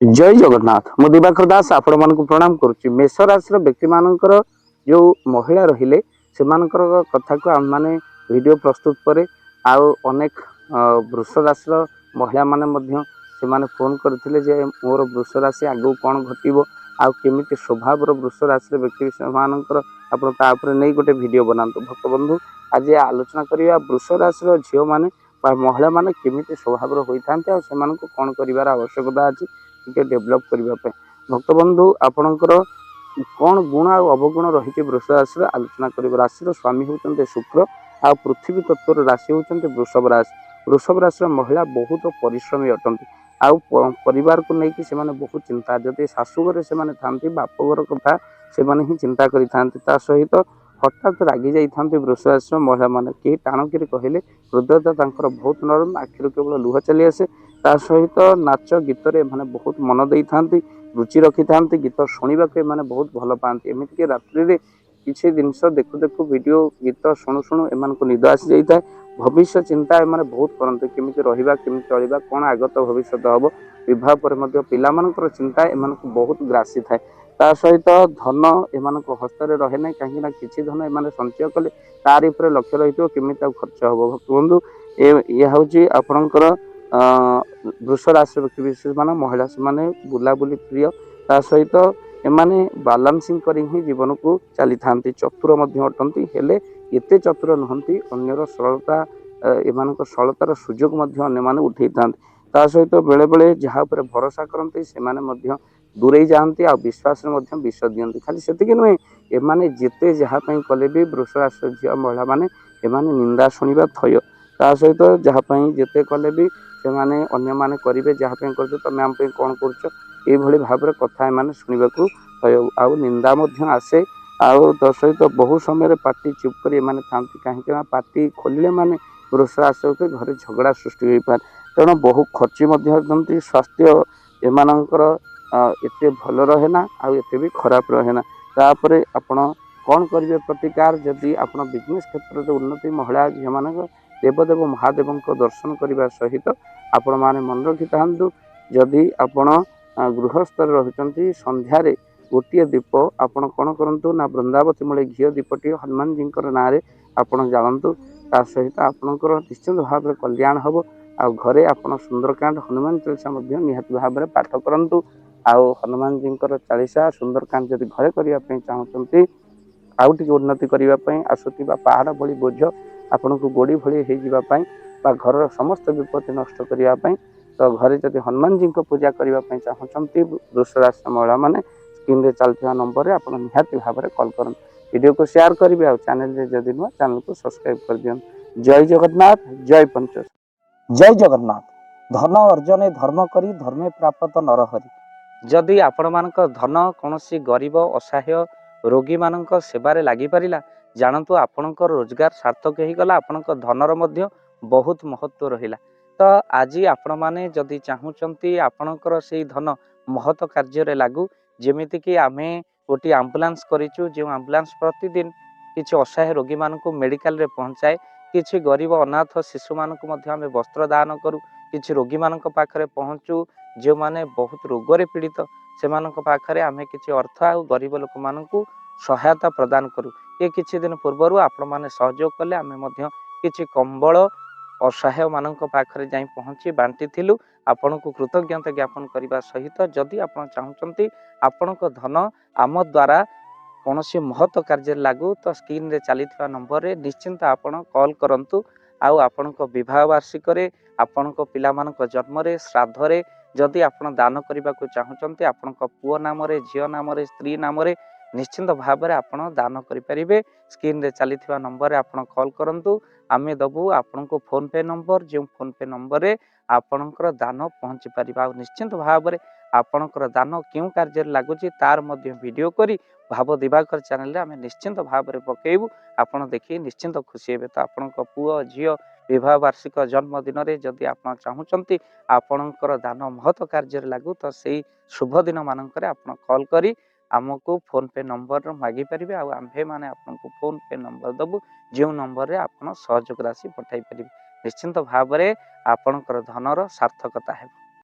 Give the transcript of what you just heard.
जय जगन्नाथ मु दिवाकर दास आपण मानक प्रणाम करुच्ची। मेष राशि व्यक्ति मानकर जो महिला रहिले से कथा को आम माने वीडियो प्रस्तुत करे आउ अनेक वृष राशि महिला माने से माने फोन करथिले जे मोर वृष राशि आगु कौन घटिबो आउ केमिति स्वभाव वृष राशि व्यक्ति मानकर आपण ता ऊपर नै गोटे वीडियो बनातु। भक्त बंधु आज आलोचना करिया वृष राशि झियो माने महिला माने केमिति स्वभाव होई थांते आ सेमानक कोन करिवार आवश्यकता अछि डेभलप करने। भक्त बंधु आपणकर कौन गुण आ अवगुण रही वृष राशि आलोचना कर। राशि स्वामी होते शुक्र आ पृथ्वी तत्व राशि होते वृषभ राशि। वृषभ राशि महिला बहुत परिश्रमी अटंती आउ परिवार को लेकिन से बहुत चिंता जदि शाशुघर से बापघर कथा से ही चिंता करता सहित हठात रागी जाती वृष राशि महिला मैंने कहीं टाणक कहले हृदयता बहुत नरम आखिर केवल लुह चली आसे ता सहित नाच गीत मैंने बहुत मन दे था रुचि रखी था गीत शुणा के मैंने बहुत भल पाती एमतीक रात्रि किसी जिनस देखु देखु वीडियो गीत शुणु शुणु एम निद आसी जाए भविष्य चिंता एम बहुत करते केमी रहा केमी चलवा कौन आगत भविष्य हम विवाह पर पिला चिंता एम बहुत ग्रासी थाए ता सहित धन एम हस्तर रहे ना कहीं किसी धन एम संचय कले तार लक्ष्य रही केमी खर्च हम। भक्त बंधु यह हूँ आपणकर वृष राशि व्यक्ति विशेष मान महिला से बुलाबुली प्रिय ता सहित एमाने बालांसिंग कर ही जीवन को चली था चतुर अटंती हेले एते चतुर नुहति अन्यर सरलता एम सरलतार सुजोग अन्य उठे था ता सहित बेले बेले जहाँ पर भरोसा करते से दूरे जाती आ विश्वास विष दिखती खाली से नुहे एमाने जिते जहाँपाई कले भी वृष राशि झील महिला मैंने एमाने निंदा शुणा थय ता सहित जहाँपाई जिते कले भी से माने अन्य माने करेंगे जहाँपाई कर तुम आम कौन कर भाव में कथा एम शुणा आउ निंदा आसे आउ सहित बहु समय पार्टी चुप कर था कहीं पार्टी खोलिले माने वृष राशि घर झगड़ा सृष्टि हो पाए तेणु बहु खर्ची स्वास्थ्य एमानकर एते भल रहे ना आउ एते भी खराब रहे ना तापर आपण कौन करेंगे प्रतिकार जदि आप बिजनेस क्षेत्र में उन्नति महिला झील मान देवदेव महादेव दर्शन करने सहित आपण मैंने मन रखि था जदि आपण गृहस्थ रही संध्यारे गोटे दीप आपण कौन करूँ ना वृंदावती मूले घी दीपटी हनुमान जी ना आपण जालतु ता सहित आपणकर निश्चित भाव में कल्याण हम आ घरे आप सुंदरकांड हनुमान चालीसा निहत भाव में पाठ करूँ आउ हनुमान जी चालीसा सुंदरकांड जब घरे करने चाहते आउ टे उन्नति करने आसुवा पहाड़ भली बोझ आपण को गोड़ी भली हो घर समस्त विपत्ति नष्ट करने तो घरे जब हनुमान जी को पूजा करने चाहते वृष राशि महिला मैंने स्क्रीन रे चलता नंबर आप निहाती भाव में कॉल करें वीडियो को शेयर करेंगे आ चैनल जदि नुआ चैनल को सब्सक्राइब कर दियो। जय जगन्नाथ जय पंच जय जगन्नाथ। धन अर्जन धर्म करी धर्मे प्राप्त नरहरि। जदि आपण मानक धन कौन गरीब असहाय रोगी मानक सेवारे लगी पारिला जानतु आपणक रोजगार सार्थक हो गला आपणक धनर मध्य बहुत महत्व रहिला। तो आज आपण माने जदि चाहूचंती आपणकर से धन महत कार्य लागू जेमिति कि आमे गोटे आम्बुलांस करिचु जो आम्बुलांस प्रतिदिन किछि असहाय रोगी मानक मेडिकल रे पहुंचाए किछि गरीब अनाथ शिशु मानक मध्य आमे वस्त्र दान करू किछि रोगी मानक पाखरे पहुंचू जो माने बहुत रोगरे पीड़ित से मानक पाखरे आमे किछि अर्थ आ गरीब लोक मानकू सहायता प्रदान करू। ये किछि दिन पूर्व आपण माने सहयोग कले आमे मध्य किछि कंबल असहाय मानक पाखरे जाई पहुंची बांटी थिलु आपण को कृतज्ञता ज्ञापन करने सहित जदि आप चाहते आपण धन आम द्वारा कौन महत कार्य लागू तो स्क्रीन रे चली नंबर रे निश्चिंत आपण कॉल करंतु आउ आपण विवाह वार्षिक आपण पिला मानक जन्म रे श्राद्ध रे जदि आपण दान करने को चाहते आपण पुओ नाम रे झियो नाम रे स्त्री नाम रे निश्चिंत भाव में आपण दान करें स्क्रीन रे चली नंबर रे आपण कॉल करंतु आमे दबु आपण को फोन पे नंबर जो फोन पे नंबर रे आपणकर दान पहुँची पार निश्चिंत भाव में आपणकर दान क्यों कार्य लगुच तार मध्य वीडियो करी भाव दिवाकर चैनल रे आमे निश्चिंत भाव में पकेबू आपण देखि निश्चिंत खुशी हेबे। तो आपण पुओ झियो विवाह वार्षिक जन्मदिन में जदि आप चाहूँगी आपणकर दान महत कार्य लागू तो से शुभ दिन मानक आप कॉल करी आमको फोन पे नंबर मागी पारे आम्भे मैंने आपको फोन पे नंबर दबु जो नंबर रे आप सहयोग राशि पठाई पारे निश्चिंत भाव में आपणकर धनर सार्थकता है।